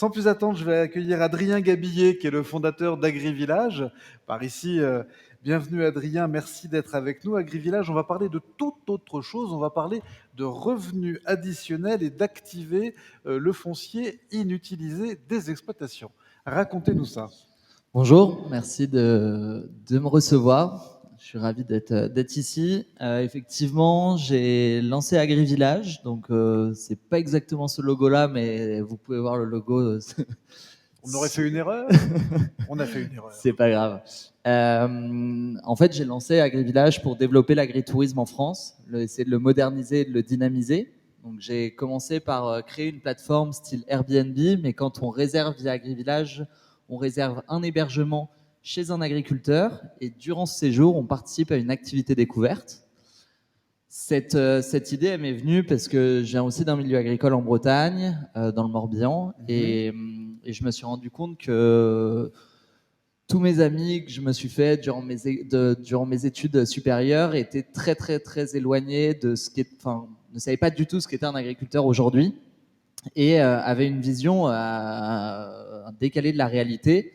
Sans plus attendre, je vais accueillir Adrien Gabillet, qui est le fondateur d'AgriVillage. Par ici, bienvenue Adrien, merci d'être avec nous. AgriVillage, on va parler de toute autre chose. On va parler de revenus additionnels et d'activer le foncier inutilisé des exploitations. Racontez-nous ça. Bonjour, merci de me recevoir. Je suis ravi d'être ici. Effectivement, j'ai lancé AgriVillage, donc c'est pas exactement ce logo-là, mais vous pouvez voir le logo. On aurait fait une erreur. On a fait une erreur. C'est pas grave. En fait, j'ai lancé AgriVillage pour développer l'agritourisme en France, essayer de le moderniser et de le dynamiser. Donc, j'ai commencé par créer une plateforme style Airbnb, mais quand on réserve via AgriVillage, on réserve un hébergement chez un agriculteur et durant ce séjour, on participe à une activité découverte. Cette idée, elle m'est venue parce que je viens aussi d'un milieu agricole en Bretagne, dans le Morbihan, et je me suis rendu compte que tous mes amis que je me suis fait durant mes études supérieures étaient très très très éloignés de ce qui ne savaient pas du tout ce qu'était un agriculteur aujourd'hui et avaient une vision décalée de la réalité.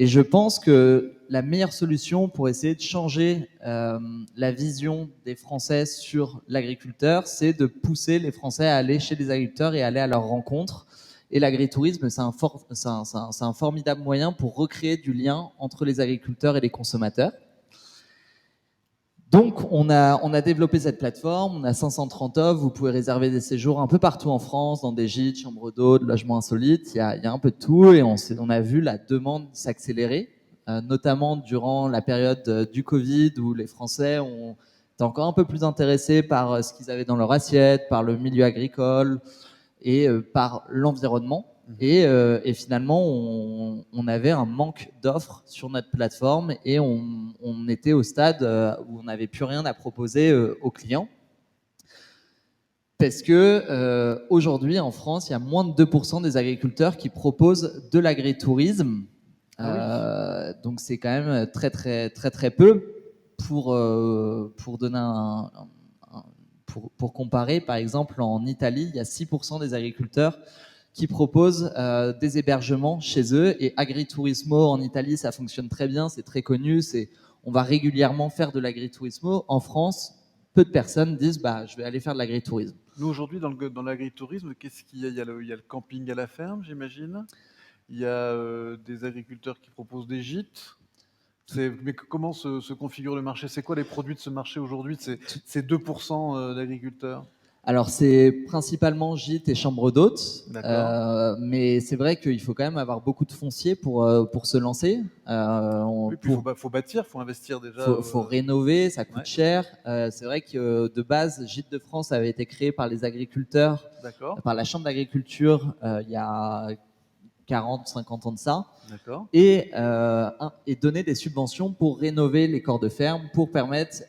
Et je pense que la meilleure solution pour essayer de changer la vision des Français sur l'agriculteur, c'est de pousser les Français à aller chez les agriculteurs et aller à leur rencontre. Et l'agritourisme, c'est un formidable moyen pour recréer du lien entre les agriculteurs et les consommateurs. Donc, on a développé cette plateforme, on a 530 offres, vous pouvez réserver des séjours un peu partout en France, dans des gîtes, chambres d'hôtes, logements insolites, il y a un peu de tout et on a vu la demande s'accélérer, notamment durant la période du Covid où les Français étaient encore un peu plus intéressés par ce qu'ils avaient dans leur assiette, par le milieu agricole et par l'environnement. Et finalement, on avait un manque d'offres sur notre plateforme et on était au stade où on n'avait plus rien à proposer aux clients. Parce que aujourd'hui, en France, il y a moins de 2% des agriculteurs qui proposent de l'agritourisme. Donc c'est quand même très très très très peu. Pour donner pour comparer, par exemple, en Italie, il y a 6% des agriculteurs qui proposent des hébergements chez eux. Et Agriturismo en Italie, ça fonctionne très bien, c'est très connu. On va régulièrement faire de l'agritourismo. En France, peu de personnes disent je vais aller faire de l'agritourisme. Nous, aujourd'hui, dans l'agritourisme, qu'est-ce qu'il y a ? Il y a le camping à la ferme, j'imagine. Il y a des agriculteurs qui proposent des gîtes. Mais comment se configure le marché ? C'est quoi les produits de ce marché aujourd'hui, de ces 2% d'agriculteurs ? Alors, c'est principalement gîtes et chambres d'hôtes, mais c'est vrai qu'il faut quand même avoir beaucoup de foncier pour se lancer. Oui, puis il faut bâtir, il faut investir déjà. Il faut rénover, ça coûte cher. C'est vrai que de base, Gîtes de France avait été créé par les agriculteurs, par la Chambre d'agriculture il y a 40, 50 ans de ça, et donner des subventions pour rénover les corps de ferme, pour permettre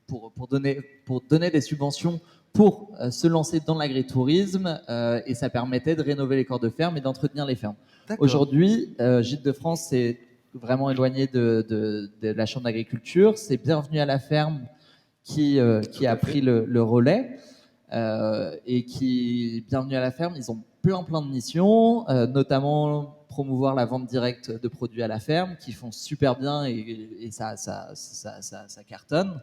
pour donner des subventions pour se lancer dans l'agritourisme, et ça permettait de rénover les corps de ferme et d'entretenir les fermes. Aujourd'hui, Gîtes de France s'est vraiment éloigné de la Chambre d'agriculture. C'est Bienvenue à la ferme qui a pris le relais. Et Bienvenue à la ferme, ils ont plein de missions, notamment promouvoir la vente directe de produits à la ferme, qui font super bien et ça cartonne.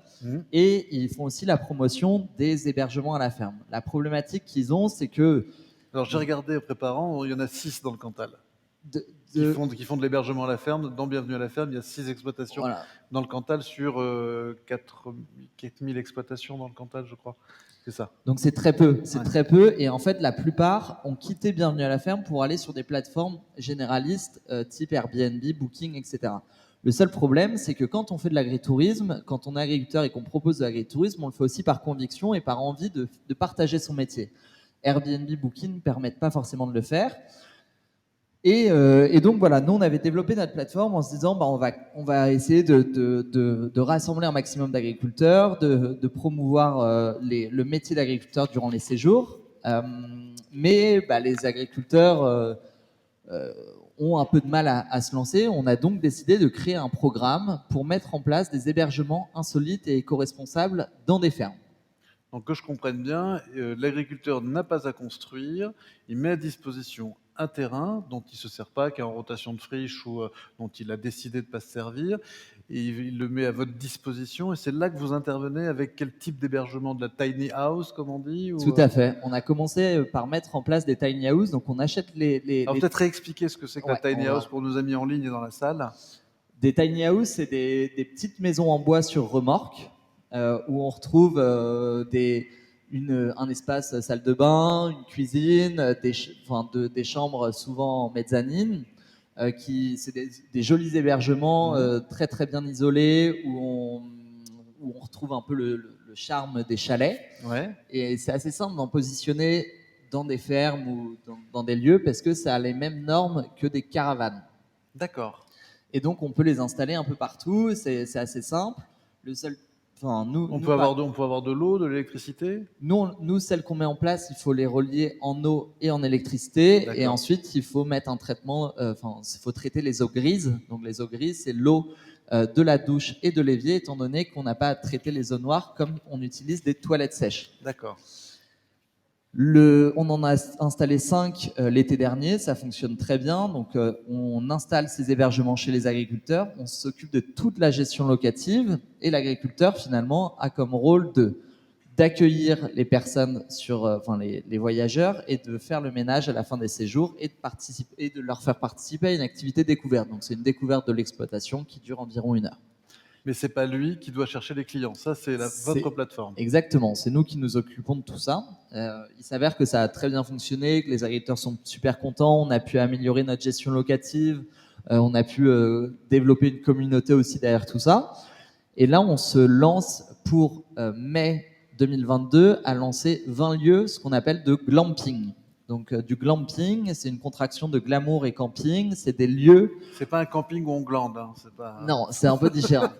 Et ils font aussi la promotion des hébergements à la ferme. La problématique qu'ils ont, c'est que... Alors j'ai regardé en préparant, il y en a 6 dans le Cantal. Qui font de l'hébergement à la ferme. Dans Bienvenue à la ferme, il y a 6 exploitations dans le Cantal sur 4000 exploitations dans le Cantal, je crois. C'est ça. Donc c'est très peu, très peu. Et en fait, la plupart ont quitté Bienvenue à la ferme pour aller sur des plateformes généralistes type Airbnb, Booking, etc. Le seul problème, c'est que quand on fait de l'agritourisme, quand on est agriculteur et qu'on propose de l'agritourisme, on le fait aussi par conviction et par envie de partager son métier. Airbnb, Booking ne permettent pas forcément de le faire. Et donc voilà, nous on avait développé notre plateforme en se disant on va essayer de rassembler un maximum d'agriculteurs, de promouvoir le métier d'agriculteur durant les séjours, mais les agriculteurs ont un peu de mal à se lancer. On a donc décidé de créer un programme pour mettre en place des hébergements insolites et éco-responsables dans des fermes. Donc que je comprenne bien, l'agriculteur n'a pas à construire, il met à disposition un terrain dont il ne se sert pas, qui est en rotation de friche ou dont il a décidé de ne pas se servir, et il le met à votre disposition, et c'est là que vous intervenez avec quel type d'hébergement? De la tiny house, comme on dit Tout à fait. On a commencé par mettre en place des tiny houses. Donc, on achète Alors peut-être réexpliquer ce que c'est que la Ouais, tiny house pour nos amis en ligne et dans la salle. Des tiny houses, c'est des petites maisons en bois sur remorque où on retrouve un espace salle de bain, une cuisine, des chambres souvent en mezzanine. C'est des jolis hébergements très très bien isolés où on retrouve un peu le charme des chalets. Ouais, Et c'est assez simple d'en positionner dans des fermes ou dans des lieux parce que ça a les mêmes normes que des caravanes. d'accord. Et donc, on peut les installer un peu partout. C'est assez simple. Le seul, enfin, On peut avoir de l'eau, de l'électricité? nous, celles qu'on met en place, il faut les relier en eau et en électricité. Et D'accord. ensuite, il faut mettre un traitement. Il faut traiter les eaux grises. Donc, les eaux grises, c'est l'eau de la douche et de l'évier, étant donné qu'on n'a pas à traiter les eaux noires comme on utilise des toilettes sèches. D'accord. On en a installé 5 l'été dernier, ça fonctionne très bien. Donc, on installe ces hébergements chez les agriculteurs, on s'occupe de toute la gestion locative et l'agriculteur, finalement, a comme rôle d'accueillir les personnes les voyageurs et de faire le ménage à la fin des séjours et de leur faire participer à une activité découverte. Donc, c'est une découverte de l'exploitation qui dure environ 1 heure. Mais c'est pas lui qui doit chercher les clients. Ça, c'est votre plateforme. Exactement, c'est nous qui nous occupons de tout ça. Il s'avère que ça a très bien fonctionné, que les agriculteurs sont super contents. On a pu améliorer notre gestion locative. On a pu développer une communauté aussi derrière tout ça. Et là, on se lance pour mai 2022 à lancer 20 lieux, ce qu'on appelle de glamping. Donc, du glamping, c'est une contraction de glamour et camping. C'est des lieux. C'est pas un camping où on glande. Hein. Non, c'est un peu différent.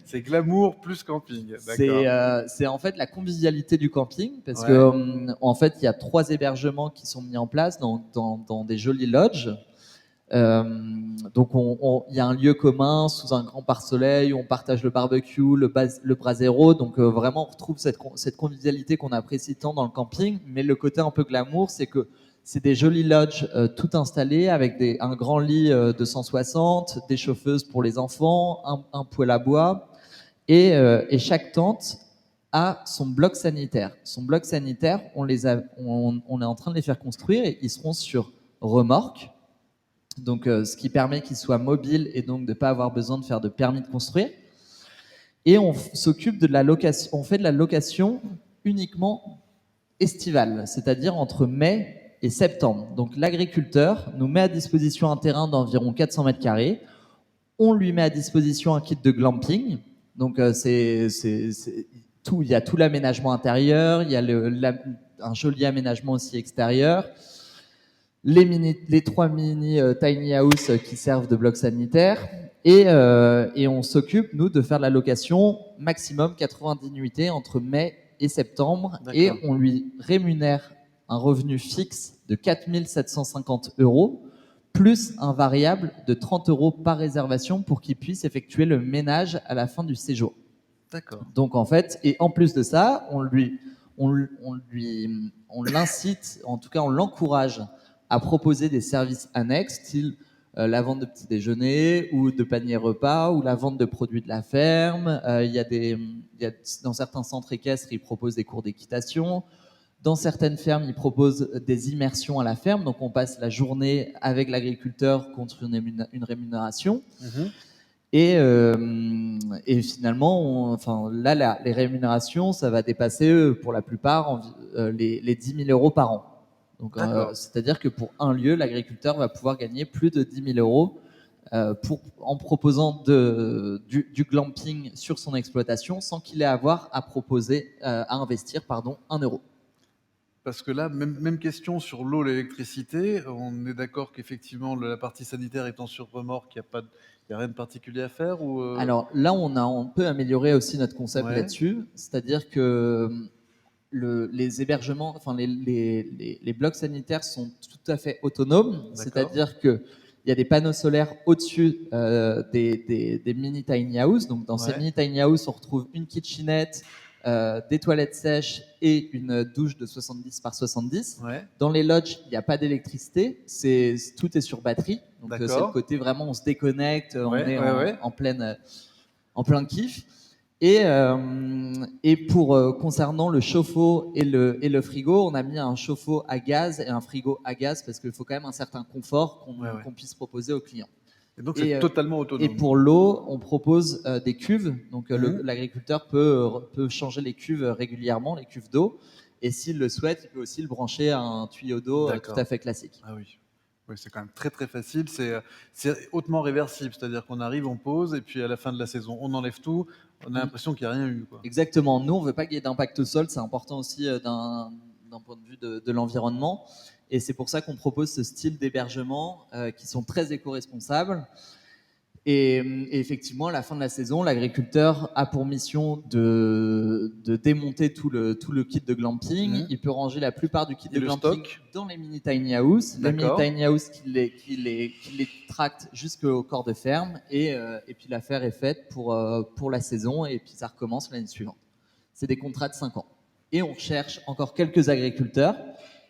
C'est glamour plus camping. C'est en fait la convivialité du camping parce que en fait il y a 3 hébergements qui sont mis en place dans des jolies lodges. Donc il y a un lieu commun sous un grand pare-soleil où on partage le barbecue, le brasero. Donc vraiment on retrouve cette convivialité qu'on apprécie tant dans le camping. Mais le côté un peu glamour, c'est que c'est des jolies lodges tout installées avec un grand lit de 160, des chauffeuses pour les enfants, un poêle à bois. Et chaque tente a son bloc sanitaire. Son bloc sanitaire, on est en train de les faire construire et ils seront sur remorque. Donc, ce qui permet qu'ils soient mobiles et donc de ne pas avoir besoin de faire de permis de construire. Et on s'occupe de la location. On fait de la location uniquement estivale, c'est-à-dire entre mai et septembre. Donc, l'agriculteur nous met à disposition un terrain d'environ 400 mètres carrés. On lui met à disposition un kit de glamping. Donc, il y a tout l'aménagement intérieur, il y a un joli aménagement aussi extérieur, les 3 mini tiny house qui servent de bloc sanitaire, et on s'occupe, nous, de faire la location maximum 90 nuitées entre mai et septembre, et on lui rémunère un revenu fixe de 4 750 €, plus un variable de 30 € par réservation pour qu'il puisse effectuer le ménage à la fin du séjour. D'accord. Donc en fait, et en plus de ça, on l'incite, en tout cas on l'encourage à proposer des services annexes, style la vente de petits déjeuners ou de paniers repas ou la vente de produits de la ferme. Dans certains centres équestres, ils proposent des cours d'équitation. Dans certaines fermes, ils proposent des immersions à la ferme. Donc, on passe la journée avec l'agriculteur contre une rémunération. Et finalement, les rémunérations, ça va dépasser pour la plupart les 10 000 € par an. Donc, c'est-à-dire que pour un lieu, l'agriculteur va pouvoir gagner plus de 10 000 € en proposant du glamping sur son exploitation sans qu'il ait à avoir à investir 1 euro. Parce que là, même question sur l'eau, l'électricité. On est d'accord qu'effectivement, la partie sanitaire étant sur remorque, il n'y a rien de particulier à faire Alors là, on peut améliorer aussi notre concept là-dessus. C'est-à-dire que les hébergements, les blocs sanitaires sont tout à fait autonomes. C'est-à-dire qu'il y a des panneaux solaires au-dessus des mini tiny house. Donc dans ces mini tiny house, on retrouve une kitchenette, des toilettes sèches et une douche de 70 par 70. Ouais. Dans les lodges, il n'y a pas d'électricité, tout est sur batterie. Donc c'est le D'accord. côté vraiment, on se déconnecte, on Ouais, est ouais, ouais. en plein kiff. Et pour concernant le chauffe-eau et le frigo, on a mis un chauffe-eau à gaz et un frigo à gaz parce qu'il faut quand même un certain confort Ouais, ouais. qu'on puisse proposer aux clients. Et donc, Et, c'est totalement et autonome. pour l'eau, on propose des cuves. Donc Mhm. l'agriculteur peut changer les cuves régulièrement, les cuves d'eau. Et s'il le souhaite, il peut aussi le brancher à un tuyau d'eau tout D'accord. à fait classique. Ah oui. Oui, c'est quand même très très facile. C'est hautement réversible, c'est-à-dire qu'on arrive, on pose, et puis à la fin de la saison, on enlève tout. On a l'impression qu'il n'y a rien eu, quoi. Exactement. Nous, on veut pas qu'il y ait d'impact au sol. C'est important aussi d'un point de vue de l'environnement. Et c'est pour ça qu'on propose ce style d'hébergement qui sont très éco-responsables. Et effectivement, à la fin de la saison, l'agriculteur a pour mission de démonter tout le kit de glamping. Mhm. Il peut ranger la plupart du kit Et de le glamping stock? dans les mini tiny house. Les mini D'accord. tiny house qui les tractent jusqu'au corps de ferme. Et puis l'affaire est faite pour la saison. Et puis ça recommence l'année suivante. C'est des contrats de 5 ans. Et on cherche encore quelques agriculteurs.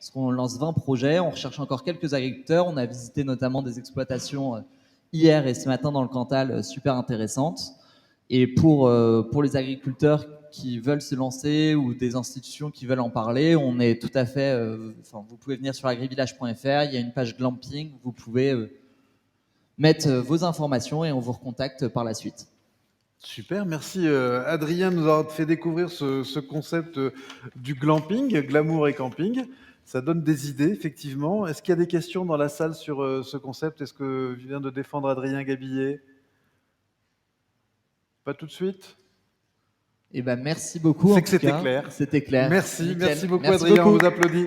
Parce qu'on lance 20 projets, on recherche encore quelques agriculteurs. On a visité notamment des exploitations hier et ce matin dans le Cantal, super intéressantes. Et pour les agriculteurs qui veulent se lancer ou des institutions qui veulent en parler, on est tout à fait. Vous pouvez venir sur agrivillage.fr, il y a une page glamping, vous pouvez mettre vos informations et on vous recontacte par la suite. Super, merci Adrien de nous avoir fait découvrir ce concept du glamping, glamour et camping. Ça donne des idées, effectivement. Est-ce qu'il y a des questions dans la salle sur ce concept? Est-ce que vient de défendre Adrien Gabillet? Pas tout de suite? Et ben merci beaucoup. C'est En que tout c'était cas. clair. C'était clair. Merci, Nickel. merci beaucoup Merci Adrien, on beaucoup. vous applaudit.